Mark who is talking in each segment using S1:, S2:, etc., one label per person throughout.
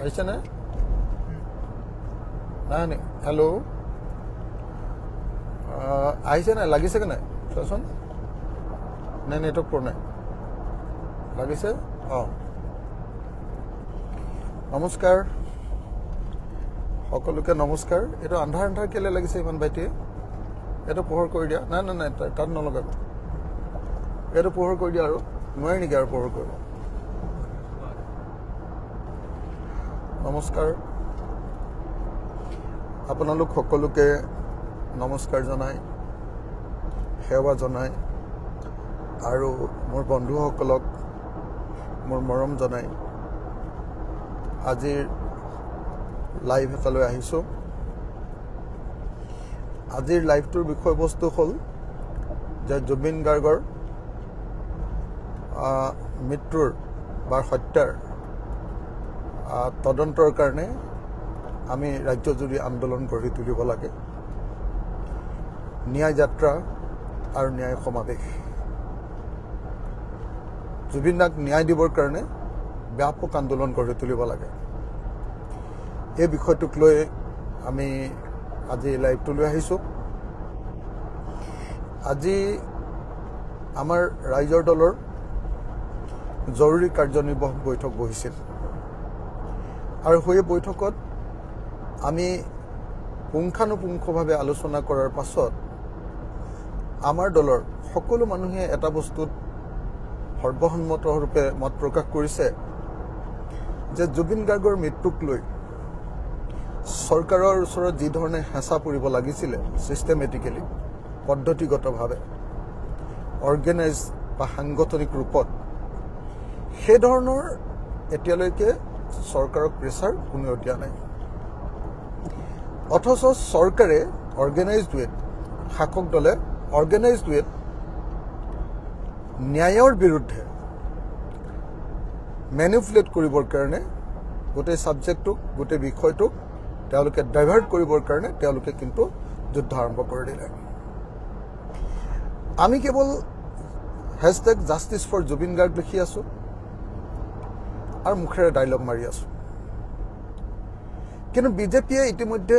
S1: আহিছে না নাই হেল্ল' আহিছে নাই লাগিছে কি নাই চোৱাচোন নাই নেটৱৰ্ক পোৱা নাই লাগিছে নমস্কাৰ সকলোকে নমস্কাৰ এইটো আন্ধাৰ আন্ধাৰ কেলে লাগিছে ইমান ভাইটিয়ে এইটো পোহৰ কৰি দিয়া নাই নাই নাই তাত নলগাব এইটো পোহৰ কৰি দিয়া আৰু নোৱাৰি নেকি আৰু পোহৰ কৰিব নমস্কাৰ আপোনালোক সকলোকে নমস্কাৰ জনাই সেৱা জনাই আৰু মোৰ বন্ধুসকলক মোৰ মৰম জনাই আজিৰ লাইভ এটালৈ আহিছোঁ আজিৰ লাইভটোৰ বিষয়বস্তু হ'ল যে জুবিন গাৰ্গৰ মৃত্যুৰ বা হত্যাৰ তদন্তৰ কাৰণে আমি ৰাজ্যজুৰি আন্দোলন গঢ়ি তুলিব লাগে ন্যায় যাত্ৰা আৰু ন্যায় সমাৱেশ জুবিন দাক ন্যায় দিবৰ কাৰণে ব্যাপক আন্দোলন গঢ়ি তুলিব লাগে এই বিষয়টোক লৈ আমি আজি লাইভটো লৈ আহিছোঁ আজি আমাৰ ৰাইজৰ দলৰ জৰুৰী কাৰ্যনিৰ্বাহক বৈঠক বহিছিল আৰু সেই বৈঠকত আমি পুংখানুপুংখভাৱে আলোচনা কৰাৰ পাছত আমাৰ দলৰ সকলো মানুহে এটা বস্তুত সৰ্বসন্মতৰূপে মত প্ৰকাশ কৰিছে যে জুবিন গাৰ্গৰ মৃত্যুক লৈ চৰকাৰৰ ওচৰত যি ধৰণে হেঁচা পৰিব লাগিছিলে চিষ্টেমেটিকেলি পদ্ধতিগতভাৱে অৰ্গেনাইজ বা সাংগঠনিক ৰূপত সেই ধৰণৰ এতিয়ালৈকে চৰকাৰক প্ৰেছাৰ কোনেও দিয়া নাই অথচ চৰকাৰে অৰ্গেনাইজড ৱেত শাসক দলে অৰ্গেনাইজড ৱেত ন্যায়ৰ বিৰুদ্ধে মেনিপুলেট কৰিবৰ কাৰণে গোটেই ছাবজেক্টটোক গোটেই বিষয়টোক তেওঁলোকে ডাইভাৰ্ট কৰিবৰ কাৰণে তেওঁলোকে কিন্তু যুদ্ধ আৰম্ভ কৰি দিলে আমি কেৱল hashtag justice for Zubeen Garg লিখি আছোঁ আৰু মুখেৰে ডাইলগ মাৰি আছোঁ কিন্তু বিজেপিয়ে ইতিমধ্যে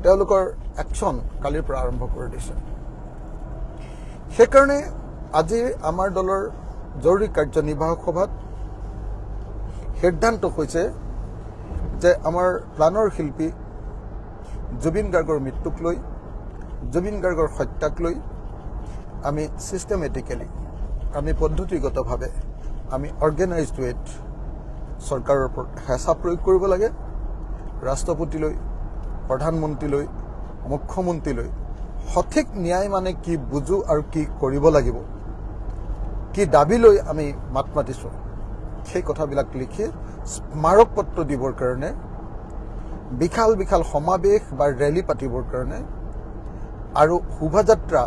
S1: তেওঁলোকৰ একশ্যন কালিৰ পৰা আৰম্ভ কৰি দিছে সেইকাৰণে আজি আমাৰ দলৰ জৰুৰী কাৰ্যনিৰ্বাহক সভাত সিদ্ধান্ত হৈছে যে আমাৰ প্ৰাণৰ শিল্পী জুবিন গাৰ্গৰ মৃত্যুক লৈ জুবিন গাৰ্গৰ হত্যাক লৈ আমি চিষ্টেমেটিকেলি আমি পদ্ধতিগতভাৱে আমি অৰ্গেনাইজড ৱেত চৰকাৰৰ ওপৰত হেঁচা প্ৰয়োগ কৰিব লাগে ৰাষ্ট্ৰপতিলৈ প্ৰধানমন্ত্ৰীলৈ মুখ্যমন্ত্ৰীলৈ সঠিক ন্যায় মানে কি বুজো আৰু কি কৰিব লাগিব কি দাবী লৈ আমি মাত মাতিছোঁ সেই কথাবিলাক লিখি স্মাৰক পত্ৰ দিবৰ কাৰণে বিশাল বিশাল সমাৱেশ বা ৰেলী পাতিবৰ কাৰণে আৰু শোভাযাত্ৰা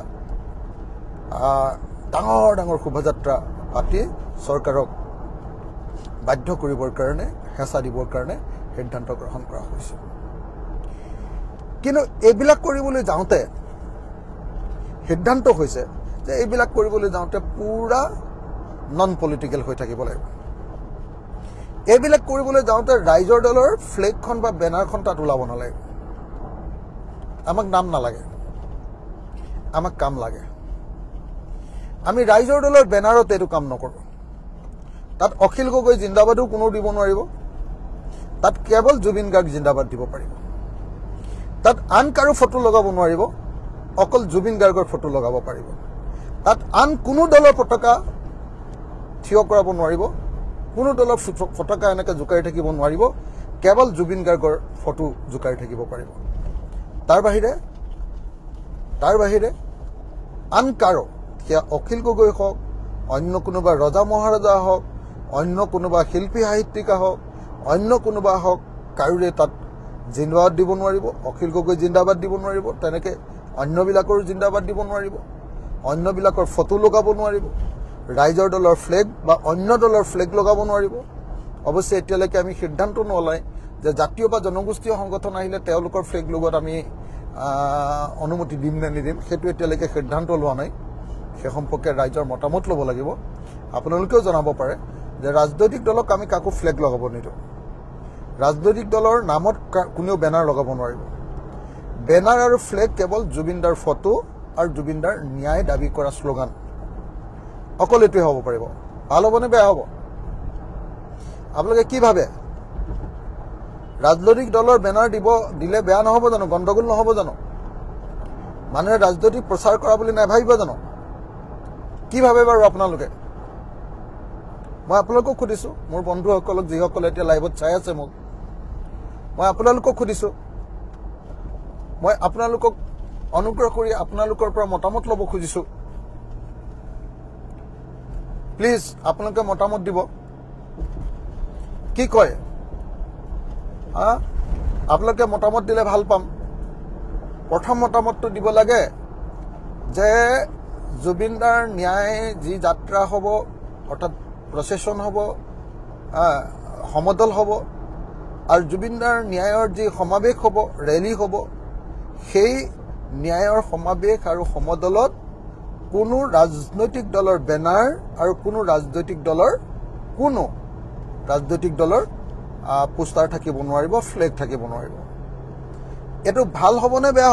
S1: ডাঙৰ ডাঙৰ শোভাযাত্ৰা পাতি চৰকাৰক বাধ্য কৰিবৰ কাৰণে হেঁচা দিবৰ কাৰণে সিদ্ধান্ত গ্ৰহণ কৰা হৈছে কিন্তু এইবিলাক কৰিবলৈ যাওঁতে সিদ্ধান্ত হৈছে যে এইবিলাক কৰিবলৈ যাওঁতে পুৰা নন পলিটিকেল হৈ থাকিব লাগিব এইবিলাক কৰিবলৈ যাওঁতে ৰাইজৰ দলৰ ফ্লেগখন বা বেনাৰখন তাত ওলাব নালাগে আমাক নাম নালাগে আমাক কাম লাগে আমি ৰাইজৰ দলৰ বেনাৰত এইটো কাম নকৰোঁ তাত অখিল গগৈ জিন্দাবাদো কোনো দিব নোৱাৰিব তাত কেৱল জুবিন গাৰ্গ জিন্দাবাদ দিব পাৰিব তাত আন কাৰো ফটো লগাব নোৱাৰিব অকল জুবিন গাৰ্গৰ ফটো লগাব পাৰিব তাত আন কোনো দলৰ পতাকা থিয় কৰাব নোৱাৰিব কোনো দলৰ পতাকা এনেকৈ জোকাৰি থাকিব নোৱাৰিব কেৱল জুবিন গাৰ্গৰ ফটো জোকাৰি থাকিব পাৰিব তাৰ বাহিৰে আন কাৰো সেয়া অখিল গগৈ হওক অন্য কোনোবা ৰজা মহাৰজা হওক অন্য কোনোবা শিল্পী সাহিত্যিকা হওক অন্য কোনোবা হওক কাৰোৰে তাত জিন্দাবাদ দিব নোৱাৰিব অখিল গগৈ জিন্দাবাদ দিব নোৱাৰিব তেনেকৈ অন্যবিলাকৰো জিন্দাবাদ দিব নোৱাৰিব অন্যবিলাকৰ ফটো লগাব নোৱাৰিব ৰাইজৰ দলৰ ফ্লেগ বা অন্য দলৰ ফ্লেগ লগাব নোৱাৰিব অৱশ্যে এতিয়ালৈকে আমি সিদ্ধান্ত নলয় যে জাতীয় বা জনগোষ্ঠীয় সংগঠন আহিলে তেওঁলোকৰ ফ্লেগ লগত আমি অনুমতি দিম নে নিদিম সেইটো এতিয়ালৈকে সিদ্ধান্ত লোৱা নাই সেই সম্পৰ্কে ৰাইজৰ মতামত ল'ব লাগিব আপোনালোকেও জনাব পাৰে যে ৰাজনৈতিক দলক আমি কাকো ফ্লেগ লগাব নিদিওঁ ৰাজনৈতিক দলৰ নামত কোনেও বেনাৰ লগাব নোৱাৰিব বেনাৰ আৰু ফ্লেগ কেৱল জুবিনদাৰ ফটো আৰু জুবিনদাৰ ন্যায় দাবী কৰা শ্লোগান অকল এইটোৱে হ'ব পাৰিব ভাল হ'বনে বেয়া হ'ব আপোনালোকে কি ভাবে ৰাজনৈতিক দলৰ বেনাৰ দিলে বেয়া নহ'ব জানো গণ্ডগোল নহ'ব জানো মানুহে ৰাজনৈতিক প্ৰচাৰ কৰা বুলি নাভাবিব জানো কি ভাবে বাৰু আপোনালোকে মই আপোনালোকক সুধিছোঁ মোৰ বন্ধুসকলক যিসকলে এতিয়া লাইভত চাই আছে মোক মই আপোনালোকক সুধিছোঁ মই আপোনালোকক অনুগ্ৰহ কৰি আপোনালোকৰ পৰা মতামত ল'ব খুজিছোঁ প্লিজ আপোনালোকে মতামত দিব কি কয় আপোনালোকে মতামত দিলে ভাল পাম প্ৰথম মতামতটো দিব লাগে যে জুবিনদাৰ ন্যায় যি যাত্ৰা হ'ব অৰ্থাৎ প্ৰচেছন হ'ব সমদল হ'ব আৰু জুবিনদাৰ ন্যায়ৰ যি সমাৱেশ হ'ব ৰেলী হ'ব সেই ন্যায়ৰ সমাৱেশ আৰু সমদলত কোনো ৰাজনৈতিক দলৰ বেনাৰ আৰু কোনো ৰাজনৈতিক দলৰ পোষ্টাৰ থাকিব নোৱাৰিব ফ্লেগ থাকিব নোৱাৰিব এটো ভাল হ'বনে বেয়া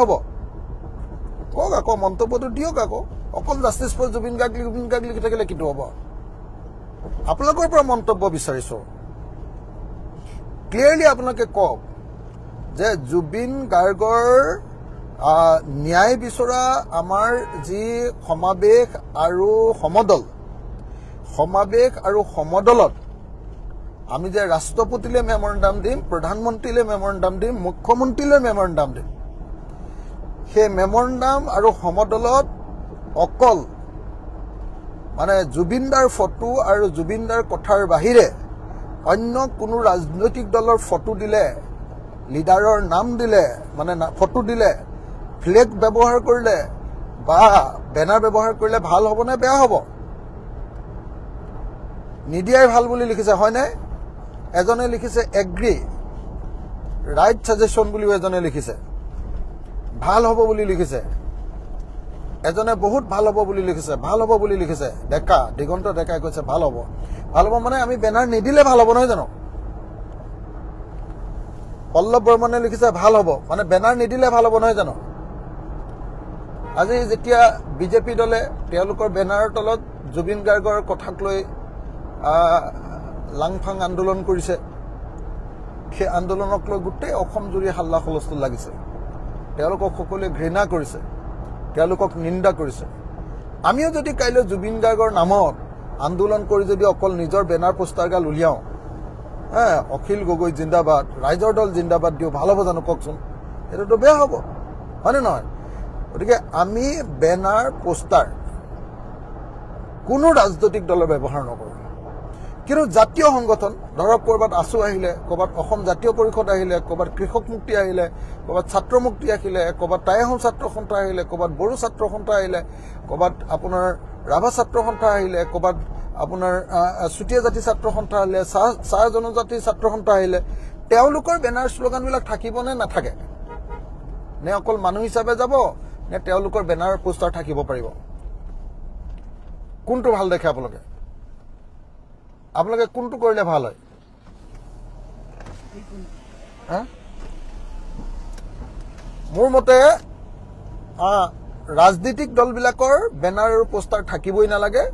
S1: হ'ব কওক আকৌ মন্তব্যটো দিয়ক আকৌ অকল জাষ্টিছ ফৰ জুবিন গাৰ্গ লিখি থাকিলে কিটো হ'ব আপোনালোকৰ পৰা মন্তব্য বিচাৰিছো ক্লিয়াৰলি আপোনালোকে কওক যে জুবিন গাৰ্গৰ ন্যায় বিচৰা আমাৰ যি সমাৱেশ আৰু সমদলত আমি যে ৰাষ্ট্ৰপতিলৈ মেমৰেণ্ডাম দিম প্ৰধানমন্ত্ৰীলৈ মেমৰেণ্ডাম দিম মুখ্যমন্ত্ৰীলৈ মেমৰেণ্ডাম দিম সেই মেমৰেণ্ডাম আৰু সমদলত অকল মানে জুবিনদাৰ ফটো আৰু জুবিনদাৰ কথাৰ বাহিৰে অন্য কোনো ৰাজনৈতিক দলৰ ফটো দিলে লিডাৰৰ নাম দিলে মানে ফটো দিলে ফ্লেগ ব্যৱহাৰ কৰিলে বা বেনাৰ ব্যৱহাৰ কৰিলে ভাল হ'ব নে বেয়া হ'ব নিদিয়াই ভাল বুলি লিখিছে হয়নে এজনে লিখিছে এগ্ৰি ৰাইট সাজেশন বুলি এজনে লিখিছে ভাল হ'ব বুলি লিখিছে এজনে বহুত ভাল হ'ব বুলি লিখিছে ডেকা দিগন্ত ডেকাই কৈছে ভাল হ'ব মানে আমি বেনাৰ নিদিলে ভাল হ'ব নহয় জানো পল্লৱ বৰ্মনে লিখিছে ভাল হ'ব মানে বেনাৰ নিদিলে ভাল হ'ব নহয় জানো আজি যেতিয়া বিজেপি দলে তেওঁলোকৰ বেনাৰৰ তলত জুবিন গাৰ্গৰ কথাক লৈ লাংফাং আন্দোলন কৰিছে সেই আন্দোলনক লৈ গোটেই অসম জুৰি হাল্লা হুলস্থুল লাগিছে তেওঁলোকক সকলোৱে ঘৃণা কৰিছে তেওঁলোকক নিন্দা কৰিছে আমিও যদি কাইলৈ জুবিন গাৰ্গৰ নামত আন্দোলন কৰি যদি অকল নিজৰ বেনাৰ পোষ্টাৰ গাল উলিয়াও অখিল গগৈ জিন্দাবাদ ৰাইজৰ দল জিন্দাবাদ দিও ভাল হ'ব জানো কওকচোন এটাতো বেয়া হ'ব হয়নে নহয় গতিকে আমি বেনাৰ পোষ্টাৰ কোনো ৰাজনৈতিক দলৰ ব্যৱহাৰ নকৰোঁ কিন্তু জাতীয় সংগঠন ধৰক কৰবাত আছু আহিলে কৰবাত অসম জাতীয় পৰিষদ আহিলে কৰবাত কৃষক মুক্তি আহিলে কৰবাত ছাত্ৰ মুক্তি আহিলে কৰবাত টাইহোম ছাত্ৰ সন্থা আহিলে কৰবাত বড়ো ছাত্ৰ সন্থা আহিলে কৰবাত আপোনাৰ ৰাভা ছাত্ৰ সন্থা আহিলে কৰবাত আপোনাৰ চুতীয়া জাতি ছাত্ৰ সন্থা আহিলে চাহ জনজাতি ছাত্ৰ সন্থা আহিলে তেওঁলোকৰ বেনাৰ শ্লোগানবিলাক থাকিব নে নাথাকে নে অকল মানুহ হিচাপে যাব নে তেওঁলোকৰ বেনাৰ পোষ্টাৰ থাকিব পাৰিব কোনটো ভাল দেখে আপোনালোকে কোনটো কৰিলে ভাল হয় মোৰ মতে ৰাজনৈতিক দলবিলাকৰ বেনাৰ আৰু পোষ্টাৰ থাকিবই নালাগে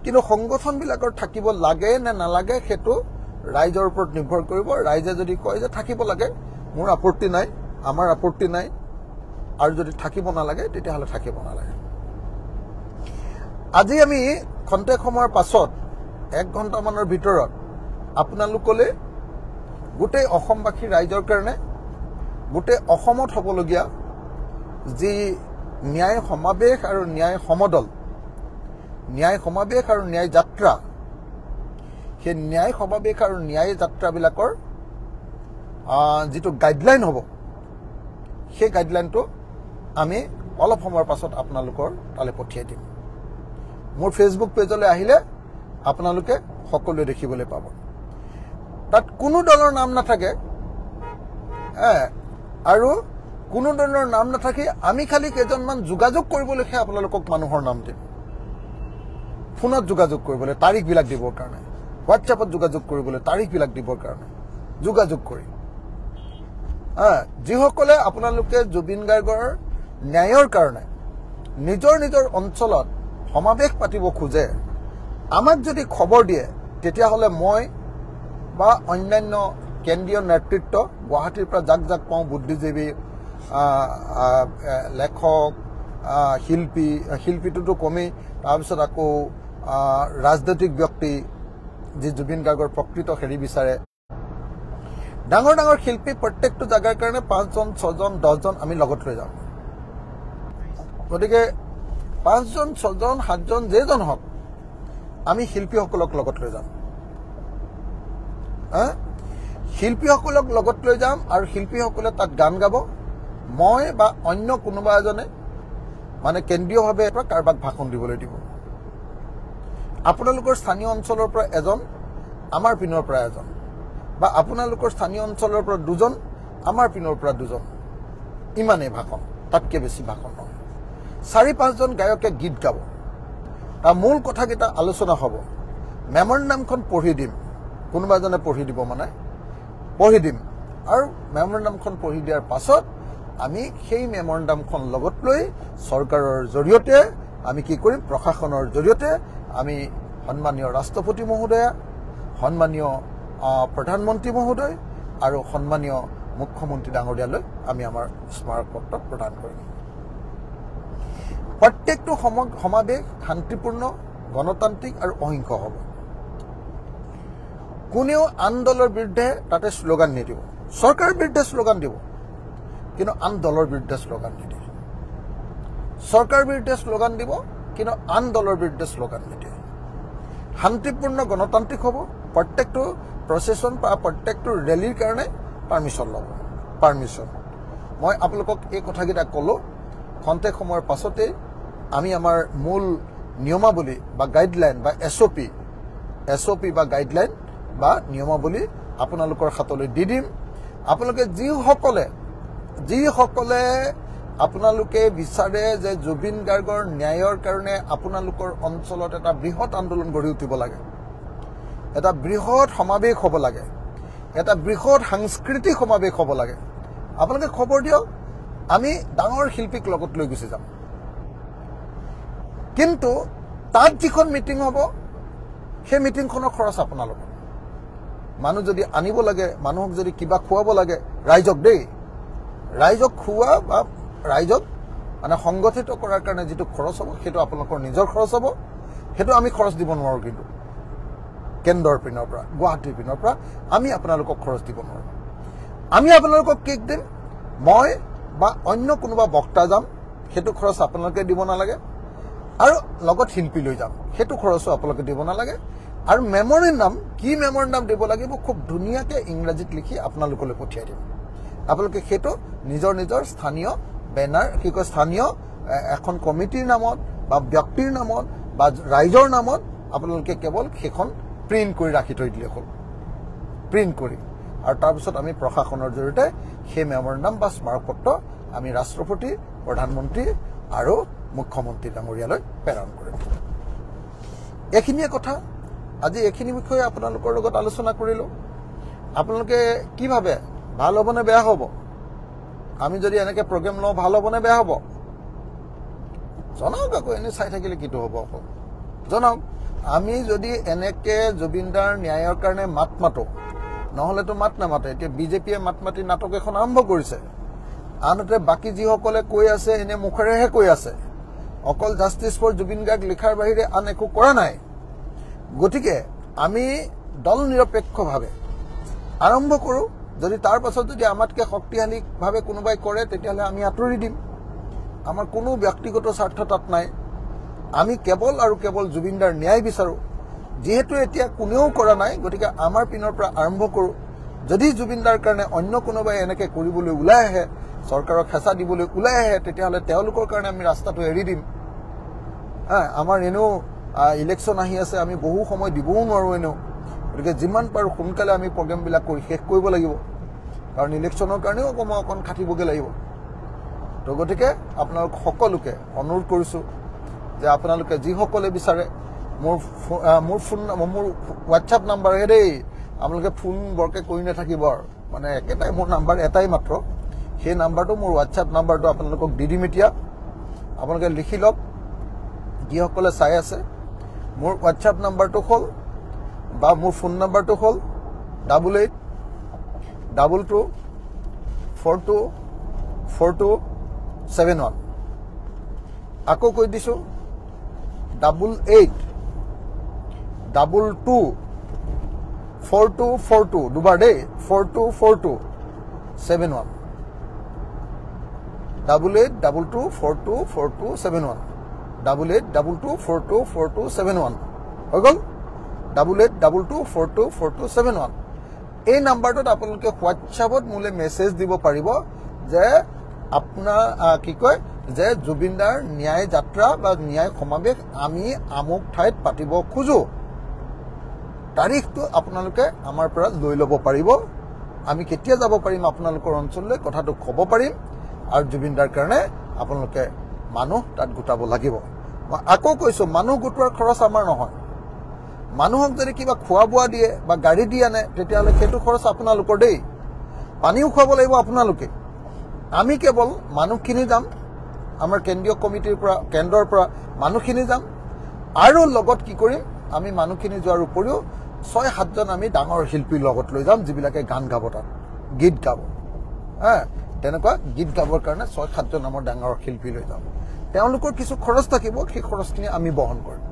S1: কিন্তু সংগঠনবিলাকৰ থাকিব লাগে নে নালাগে সেইটো ৰাইজৰ ওপৰত নিৰ্ভৰ কৰিব ৰাইজে যদি কয় যে থাকিব লাগে মোৰ আপত্তি নাই আমাৰ আপত্তি নাই আৰু যদি থাকিব নালাগে তেতিয়াহ'লে থাকিব নালাগে আজি আমি খন্তেক সময়ৰ পাছত 1 ঘণ্টামানৰ ভিতৰত আপোনালোকলৈ গোটেই অসমবাসী ৰাইজৰ কাৰণে গোটেই অসমত হ'বলগীয়া যি ন্যায় সমাৱেশ আৰু ন্যায় সমদল ন্যায় সমাৱেশ আৰু ন্যায় যাত্ৰা সেই ন্যায় সমাৱেশ আৰু ন্যায় যাত্ৰাবিলাকৰ যিটো গাইডলাইন হ'ব সেই গাইডলাইনটো আমি অলপ সময়ৰ পাছত আপোনালোকৰ তালৈ পঠিয়াই দিম মোৰ ফেচবুক পেজলৈ আহিলে আপোনালোকে সকলোৱে দেখিবলৈ পাব তাত কোনো দলৰ নাম নাথাকে আৰু কোনো দলৰ নাম নাথাকি আমি খালি কেইজনমান যোগাযোগ কৰিবলৈহে আপোনালোকক মানুহৰ নাম দিম ফোনত যোগাযোগ কৰিবলৈ তাৰিখবিলাক দিবৰ কাৰণে হোৱাটছএপত যোগাযোগ কৰিবলৈ তাৰিখবিলাক দিবৰ কাৰণে যোগাযোগ কৰি যিসকলে আপোনালোকে জুবিন গাৰ্গৰ ন্যায়ৰ কাৰণে নিজৰ নিজৰ অঞ্চলত সমাৱেশ পাতিব খোজে আমাক যদি খবৰ দিয়ে তেতিয়াহ'লে মই বা অন্যান্য কেন্দ্ৰীয় নেতৃত্ব গুৱাহাটীৰ পৰা যাক যাক পাওঁ বুদ্ধিজীৱী লেখক শিল্পীটোতো কমেই তাৰপিছত আকৌ ৰাজনৈতিক ব্যক্তি যি জুবিন গাৰ্গৰ প্ৰকৃত হেৰি বিচাৰে ডাঙৰ ডাঙৰ শিল্পী প্ৰত্যেকটো জাগাৰ কাৰণে 5জন 6জন 10জন আমি লগত লৈ যাম গতিকে 5জন 6জন 7জন যেজন হওক আমি শিল্পীসকলক লগত লৈ যাম শিল্পীসকলক লগত লৈ যাম আৰু শিল্পীসকলে তাত গান গাব মই বা অন্য কোনোবা এজনে মানে কেন্দ্ৰীয়ভাৱে কাৰোবাক ভাষণ দিবলৈ দিব আপোনালোকৰ স্থানীয় অঞ্চলৰ পৰা এজন আমাৰ পিনৰ পৰা এজন বা আপোনালোকৰ স্থানীয় অঞ্চলৰ পৰা দুজন আমাৰ পিনৰ পৰা দুজন ইমানেই ভাষণ তাতকৈ বেছি ভাষণ নহয় 4-5জন গায়কে গীত গাব তাৰ মূল কথাকেইটা আলোচনা হ'ব মেমৰেণ্ডামখন পঢ়ি দিম কোনোবা এজনে পঢ়ি দিব মানে পঢ়ি দিম আৰু মেমৰেণ্ডামখন পঢ়ি দিয়াৰ পাছত আমি সেই মেমৰেণ্ডামখন লগত লৈ চৰকাৰৰ জৰিয়তে আমি কি কৰিম প্ৰশাসনৰ জৰিয়তে আমি সন্মানীয় ৰাষ্ট্ৰপতি মহোদয় সন্মানীয় প্ৰধানমন্ত্ৰী মহোদয় আৰু সন্মানীয় মুখ্যমন্ত্ৰী ডাঙৰীয়ালৈ আমি আমাৰ স্মাৰক পত্ৰ প্ৰদান কৰিম প্ৰত্যেকটো সমাৱেশ শান্তিপূৰ্ণ গণতান্ত্ৰিক আৰু অহিংস হ'ব কোনেও আন দলৰ বিৰুদ্ধে তাতে শ্লোগান নিদিব চৰকাৰৰ বিৰুদ্ধে শ্লোগান দিব কিন্তু আন দলৰ বিৰুদ্ধে শ্লোগান নিদিয়ে চৰকাৰৰ বিৰুদ্ধে শ্লোগান দিব কিন্তু আন দলৰ বিৰুদ্ধে শ্লোগান নিদিয়ে শান্তিপূৰ্ণ গণতান্ত্ৰিক হ'ব প্ৰত্যেকটো প্ৰচেছন বা প্ৰত্যেকটো ৰেলীৰ কাৰণে পাৰ্মিশ্যন ল'ব পাৰ্মিশ্যন মই আপোনালোকক এই কথাকেইটা ক'লোঁ খন্তেক সময়ৰ পাছতেই আমি আমাৰ মূল নিয়মাৱলী বা গাইডলাইন বা এছঅ'পি বা গাইডলাইন বা নিয়মাৱলী আপোনালোকৰ হাতলৈ দি দিম আপোনালোকে যিসকলে আপোনালোকে বিচাৰে যে জুবিন গাৰ্গৰ ন্যায়ৰ কাৰণে আপোনালোকৰ অঞ্চলত এটা বৃহৎ আন্দোলন গঢ়ি উঠিব লাগে এটা বৃহৎ সমাৱেশ হ'ব লাগে এটা বৃহৎ সাংস্কৃতিক সমাৱেশ হ'ব লাগে আপোনালোকে খবৰ দিয়ক আমি ডাঙৰ শিল্পীক লগত লৈ গুচি যাম কিন্তু তাত যিখন মিটিং হ'ব সেই মিটিংখনৰ খৰচ আপোনালোকৰ মানুহ যদি আনিব লাগে মানুহক যদি কিবা খুৱাব লাগে ৰাইজক দেই ৰাইজক খুওৱা বা ৰাইজক মানে সংগঠিত কৰাৰ কাৰণে যিটো খৰচ হ'ব সেইটো আপোনালোকৰ নিজৰ খৰচ হ'ব সেইটো আমি খৰচ দিব নোৱাৰোঁ কিন্তু কেন্দ্ৰৰ পিনৰ পৰা গুৱাহাটীৰ পিনৰ পৰা আমি আপোনালোকক খৰচ দিব নোৱাৰোঁ আমি আপোনালোকক কেক দিম মই বা অন্য কোনোবা বক্তা যাম সেইটো খৰচ আপোনালোকে দিব নালাগে আৰু লগত শিল্পী লৈ যাম সেইটো খৰচো আপোনালোকে দিব নালাগে আৰু মেমৰেণ্ডাম দিব লাগিব খুব ধুনীয়াকৈ ইংৰাজীত লিখি আপোনালোকলৈ পঠিয়াই দিম আপোনালোকে সেইটো নিজৰ স্থানীয় বেনাৰ কি কয় স্থানীয় এখন কমিটিৰ নামত বা ব্যক্তিৰ নামত বা ৰাইজৰ নামত আপোনালোকে কেৱল সেইখন প্ৰিণ্ট কৰি ৰাখি থৈ দিলে হ'ল প্ৰিণ্ট কৰি আৰু তাৰপিছত আমি প্ৰশাসনৰ জৰিয়তে সেই মেমৰেণ্ডাম বা স্মাৰকপত্ৰ আমি ৰাষ্ট্ৰপতি প্ৰধানমন্ত্ৰী আৰু মুখ্যমন্ত্ৰী ডাঙৰীয়ালৈ প্ৰেৰণ কৰিম এইখিনিয়ে কথা আজি এইখিনি বিষয়ে আপোনালোকৰ লগত আলোচনা কৰিলোঁ আপোনালোকে কি ভাবে ভাল হ'ব নে বেয়া হ'ব আমি যদি এনেকৈ প্ৰগ্ৰেম লওঁ ভাল হ'ব নে বেয়া হ'ব জনাওক আকৌ এনে চাই থাকিলে কিটো হ'ব আকৌ জনাওক আমি যদি এনেকৈ জুবিনদাৰ ন্যায়ৰ কাৰণে মাত মাতোঁ নহ'লেতো মাত নামাতে এতিয়া বিজেপিয়ে মাত মাতি নাটক এখন আৰম্ভ কৰিছে আনহাতে বাকী যিসকলে কৈ আছে এনে মুখেৰেহে কৈ আছে অকল জাষ্টিছ ফৰ জুবিন গাৰ্গ লিখাৰ বাহিৰে আন একো কৰা নাই গতিকে আমি দল নিৰপেক্ষভাৱে আৰম্ভ কৰোঁ যদি তাৰ পাছত যদি আমাতকৈ শক্তিশালীভাৱে কোনোবাই কৰে তেতিয়াহ'লে আমি আঁতৰি দিম আমাৰ কোনো ব্যক্তিগত স্বাৰ্থ তাত নাই আমি কেৱল আৰু কেৱল জুবিনদাৰ ন্যায় বিচাৰোঁ যিহেতু এতিয়া কোনেও কৰা নাই গতিকে আমাৰ পিনৰ পৰা আৰম্ভ কৰোঁ যদি জুবিনদাৰ কাৰণে অন্য কোনোবাই এনেকৈ কৰিবলৈ ওলাই আহে চৰকাৰক হেঁচা দিবলৈ ওলাই আহে তেতিয়াহ'লে তেওঁলোকৰ কাৰণে আমি ৰাস্তাটো এৰি দিম আমাৰ এনেও ইলেকশ্যন আহি আছে আমি বহু সময় দিবও নোৱাৰোঁ এনেও গতিকে যিমান পাৰোঁ সোনকালে আমি প্ৰগ্ৰেমবিলাক কৰি শেষ কৰিব লাগিব কাৰণ ইলেকশ্যনৰ কাৰণেও অকণ খাটিবগৈ লাগিব তো গতিকে আপোনালোক সকলোকে অনুৰোধ কৰিছোঁ যে আপোনালোকে যিসকলে বিচাৰে মোৰ হোৱাটছআপ নাম্বাৰহে দেই আপোনালোকে ফোন বৰকে কৰি নাথাকিব আৰু মানে একেটাই মোৰ নাম্বাৰ এটাই মাত্ৰ সেই নাম্বাৰটো মোৰ হোৱাটছআপ নাম্বাৰটো আপোনালোকক দি দিম এতিয়া আপোনালোকে লিখি লওক যিসকলে চাই আছে মোৰ হোৱাটছআপ নাম্বাৰটো হ'ল বা মোৰ ফোন নাম্বাৰটো হ'ল 8822424271 আকৌ কৈ দিছোঁ 8822424242 দুবাৰ দেই 424271 8822424271 8822424271 হৈ গ'ল 8822424271 এই নাম্বাৰটোত আপোনালোকে হোৱাটছআপত মোলৈ মেছেজ দিব পাৰিব যে আপোনাৰ কি কয় যে জুবিন দাৰ ন্যায় যাত্ৰা বা ন্যায় সমাৱেশ আমি আমুক ঠাইত পাতিব খোজো তাৰিখটো আপোনালোকে আমাৰ পৰা লৈ ল'ব পাৰিব আমি কেতিয়া যাব পাৰিম আপোনালোকৰ অঞ্চললৈ কথাটো ক'ব পাৰিম আৰু জুবিন দাৰ কাৰণে আপোনালোকে মানুহ তাত গোটাব লাগিব মই আকৌ কৈছো মানুহ গোটোৱাৰ খৰচ আমাৰ নহয় মানুহক যদি কিবা খোৱা বোৱা দিয়ে বা গাড়ী দি আনে তেতিয়াহ'লে সেইটো খৰচ আপোনালোকৰ দেই পানীও খুৱাব লাগিব আপোনালোকে আমি কেৱল মানুহখিনি যাম আমাৰ কেন্দ্ৰীয় কমিটিৰ পৰা কেন্দ্ৰৰ পৰা মানুহখিনি যাম আৰু লগত কি কৰিম আমি মানুহখিনি যোৱাৰ উপৰিও 6-7 জন আমি ডাঙৰ শিল্পী লগত লৈ যাম যিবিলাকে গান গাব তাত গীত গাব তেনেকুৱা গীত গাবৰ কাৰণে 6-7 জন আমাৰ ডাঙৰ শিল্পী লৈ যাম তেওঁলোকৰ কিছু খৰচ থাকিব সেই খৰচখিনি আমি বহন কৰিম